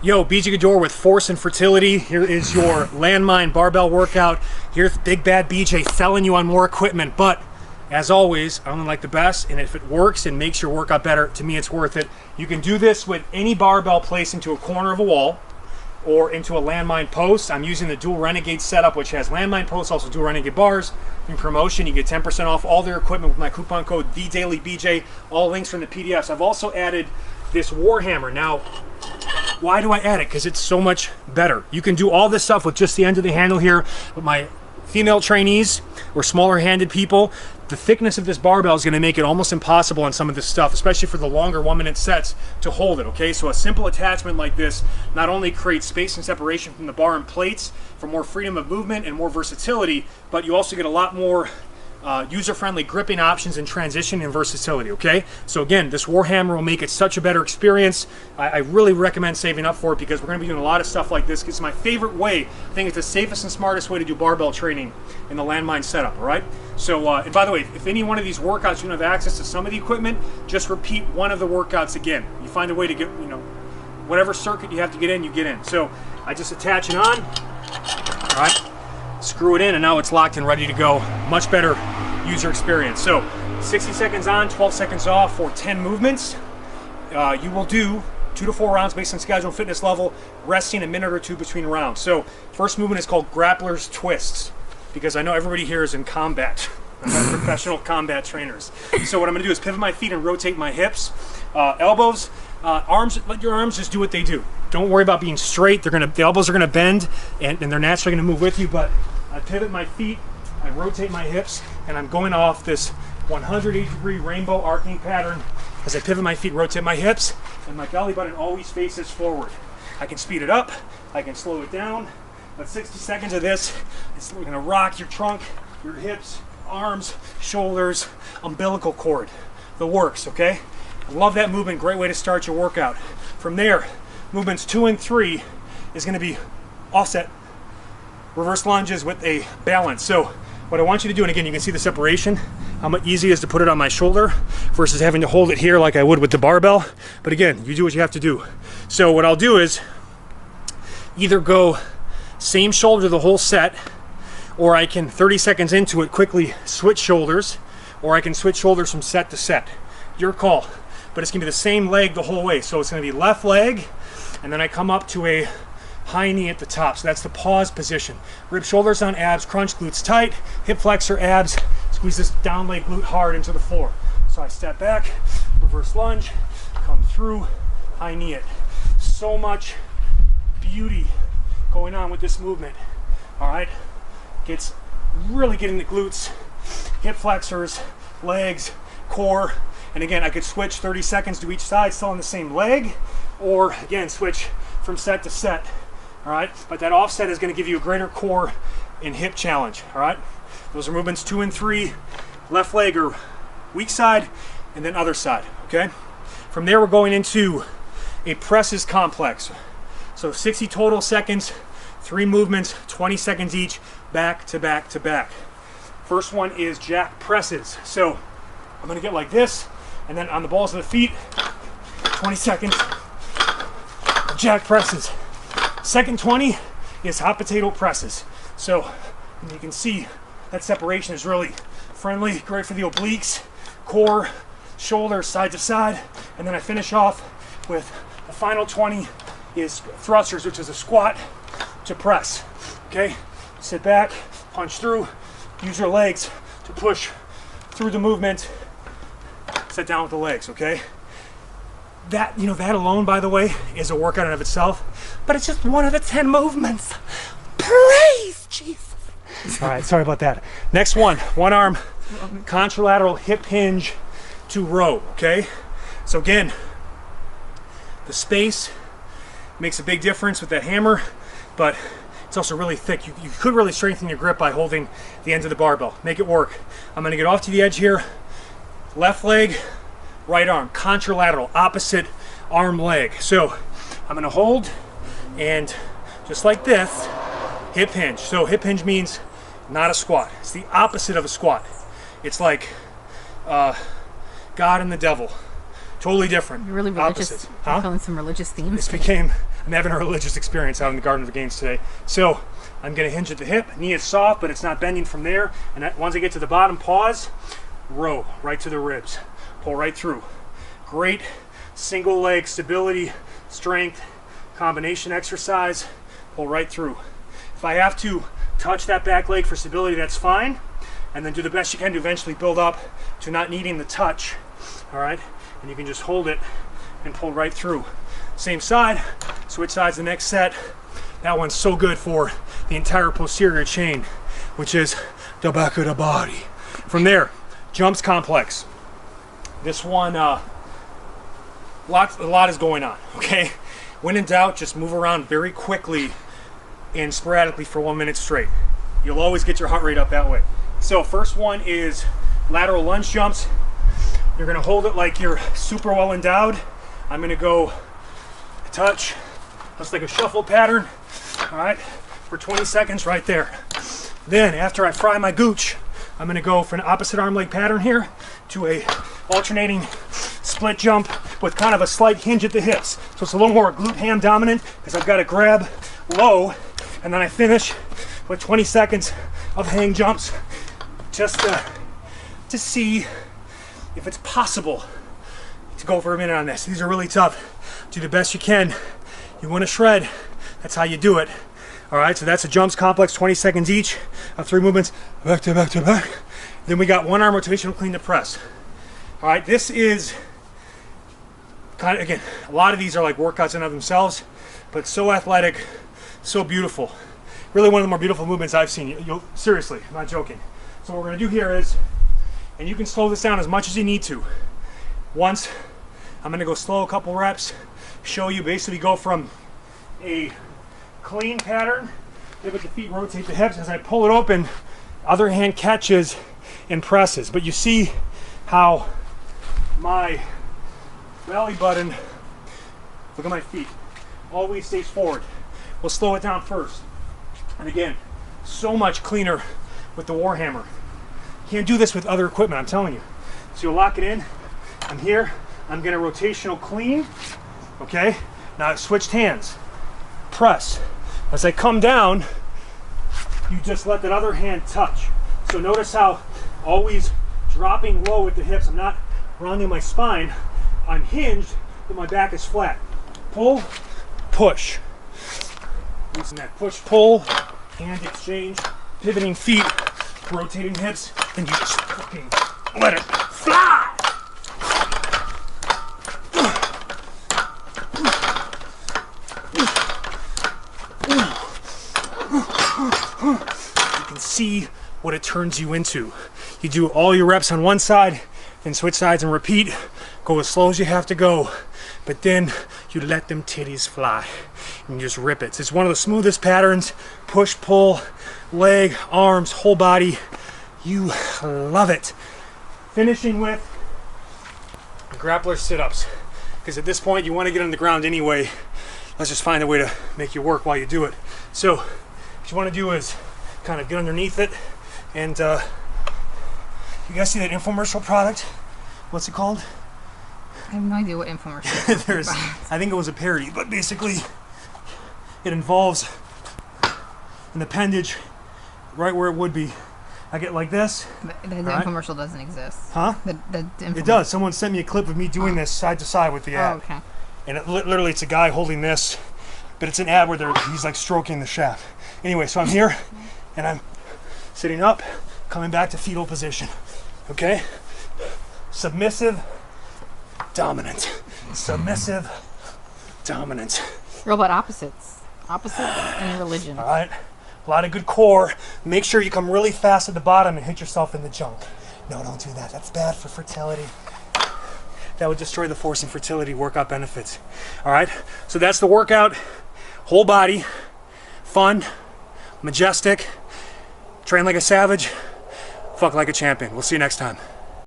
Yo, BJ Gaddour with Force and Fertility. Here is your landmine barbell workout. Here's Big Bad BJ selling you on more equipment, but as always, I only like the best, and if it works and makes your workout better, to me it's worth it. You can do this with any barbell placed into a corner of a wall or into a landmine post. I'm using the dual Renegade setup, which has landmine posts, also dual Renegade bars. In Purmotion, you get 10% off all their equipment with my coupon code TheDailyBJ. All links from the PDFs. I've also added this War Hammer. Now, why do I add it? Because it's so much better. You can do all this stuff with just the end of the handle here. With my female trainees or smaller handed people, the thickness of this barbell is going to make it almost impossible on some of this stuff, especially for the longer 1-minute sets, to hold it, okay? So a simple attachment like this not only creates space and separation from the bar and plates for more freedom of movement and more versatility, but you also get a lot more user-friendly gripping options and transition and versatility, okay? So again, this War Hammer will make it such a better experience. I really recommend saving up for it because we're gonna be doing a lot of stuff like this. It's my favorite way. I think it's the safest and smartest way to do barbell training in the landmine setup, all right? So, and by the way, if any one of these workouts you don't have access to some of the equipment, just repeat one of the workouts again. You find a way to get, you know, whatever circuit you have to get in, you get in. So I just attach it on, all right? Screw it in, and now it's locked and ready to go. Much better user experience. So 60 seconds on, 12 seconds off for 10 movements. You will do 2 to 4 rounds based on schedule and fitness level, resting a minute or 2 between rounds. So first movement is called Grapplers Twists, because I know everybody here is in combat. I'm not professional combat trainers. So what I'm gonna do is pivot my feet and rotate my hips. Elbows, arms, let your arms just do what they do. Don't worry about being straight. The elbows are gonna bend and they're naturally gonna move with you, but I pivot my feet, I rotate my hips, and I'm going off this 180-degree rainbow arcing pattern as I pivot my feet, rotate my hips, and my belly button always faces forward. I can speed it up, I can slow it down, but 60 seconds of this, it's gonna rock your trunk, your hips, arms, shoulders, umbilical cord, the works, okay? I love that movement, great way to start your workout. From there, movements 2 and 3 is gonna be offset reverse lunges with a balance. So what I want you to do, and again, you can see the separation, how much easy it is to put it on my shoulder versus having to hold it here like I would with the barbell. But again, you do what you have to do. So what I'll do is either go same shoulder the whole set, or I can 30 seconds into it quickly switch shoulders, or I can switch shoulders from set to set. Your call. But it's gonna be the same leg the whole way. So it's gonna be left leg, and then I come up to a high knee at the top. So that's the pause position. Rib shoulders on abs, crunch glutes tight, hip flexor abs, squeeze this down leg glute hard into the floor. So I step back, reverse lunge, come through, high knee it. So much beauty going on with this movement. All right, it's really getting the glutes, hip flexors, legs, core, and again, I could switch 30 seconds to each side still on the same leg, or again, switch from set to set. All right, but that offset is going to give you a greater core and hip challenge. All right, those are movements 2 and 3, left leg or weak side, and then other side. Okay, from there we're going into a presses complex. So 60 total seconds, 3 movements, 20 seconds each, back to back to back. First one is jack presses. So I'm going to get like this, and then on the balls of the feet, 20 seconds, jack presses. Second 20 is hot potato presses. So you can see that separation is really friendly, great for the obliques, core, shoulders, side to side. And then I finish off with the final 20 is thrusters, which is a squat to press. Okay, sit back, punch through, use your legs to push through the movement, sit down with the legs, okay? That, you know, that alone, by the way, is a workout in and of itself, but it's just one of the 10 movements. Praise Jesus. All right, sorry about that. Next one arm, contralateral hip hinge to row, okay? So again, the space makes a big difference with that hammer, but it's also really thick. You could really strengthen your grip by holding the end of the barbell. Make it work. I'm gonna get off to the edge here. Left leg, right arm, contralateral, opposite arm leg. So I'm gonna hold, and just like this, hip hinge. So hip hinge means not a squat. It's the opposite of a squat. It's like God and the devil. Totally different. You're really religious. Opposite. Huh? Feeling some religious themes. This became, I'm having a religious experience out in the Garden of the Games today. So I'm gonna hinge at the hip, knee is soft, but it's not bending from there. And once I get to the bottom, pause, row right to the ribs, pull right through. Great single leg stability, strength, combination exercise, pull right through. If I have to touch that back leg for stability, that's fine. And then do the best you can to eventually build up to not needing the touch, all right? And you can just hold it and pull right through. Same side, switch sides the next set. That one's so good for the entire posterior chain, which is the back of the body. From there, jumps complex. This one, a lot is going on, okay? When in doubt, just move around very quickly and sporadically for 1 minute straight. You'll always get your heart rate up that way. So first one is lateral lunge jumps. You're gonna hold it like you're super well endowed. I'm gonna go touch, just like a shuffle pattern, all right, for 20 seconds right there. Then after I fry my gooch, I'm gonna go for an opposite arm leg pattern here to a alternating split jump with kind of a slight hinge at the hips. So it's a little more glute ham dominant because I've got to grab low, and then I finish with 20 seconds of hang jumps just to see if it's possible to go for a minute on this. These are really tough. Do the best you can. You want to shred, that's how you do it. All right, so that's a jumps complex, 20 seconds each of 3 movements, back to back to back. Then we got one arm rotational clean to press. All right, this is kind of, again, a lot of these are like workouts in and of themselves, but so athletic, so beautiful. Really one of the more beautiful movements I've seen. Seriously, I'm not joking. So what we're gonna do here is, and you can slow this down as much as you need to. Once, I'm gonna go slow a couple reps, show you basically go from a clean pattern, pivot the feet, rotate the hips. As I pull it open, other hand catches and presses. But you see how my belly button, look at my feet, always stays forward. We'll slow it down first. And again, so much cleaner with the War Hammer. Can't do this with other equipment, I'm telling you. So you'll lock it in. I'm here. I'm gonna rotational clean. Okay? Now I've switched hands. Press. As I come down, you just let that other hand touch. So notice how always dropping low with the hips. I'm not rounding my spine. I'm hinged, but my back is flat. Pull, push. Using that push, pull, hand exchange, pivoting feet, rotating hips, and you just fucking let it fly. You can see what it turns you into. You do all your reps on one side, then switch sides and repeat. Go as slow as you have to go, but then you let them titties fly and you just rip it. So it's one of the smoothest patterns. Push, pull, leg, arms, whole body. You love it. Finishing with grappler sit-ups, because at this point you want to get on the ground anyway. Let's just find a way to make you work while you do it. So what you want to do is kind of get underneath it, and you guys see that infomercial product? What's it called? I have no idea what infomercial There's, I think it was a parody, but basically it involves an appendage right where it would be. I get like this. The infomercial doesn't exist. Huh? It does. Someone sent me a clip of me doing this side to side with the ad. Oh, okay. And it, literally it's a guy holding this, but it's an ad where he's like stroking the shaft. Anyway, so I'm here and I'm sitting up, coming back to fetal position. Okay? Submissive, dominant. Submissive, dominant. Real about opposites. Opposites in religion. All right? A lot of good core. Make sure you come really fast at the bottom and hit yourself in the junk. No, don't do that. That's bad for fertility. That would destroy the force and fertility workout benefits. All right? So that's the workout. Whole body, fun, majestic, train like a savage, fuck like a champion. We'll see you next time.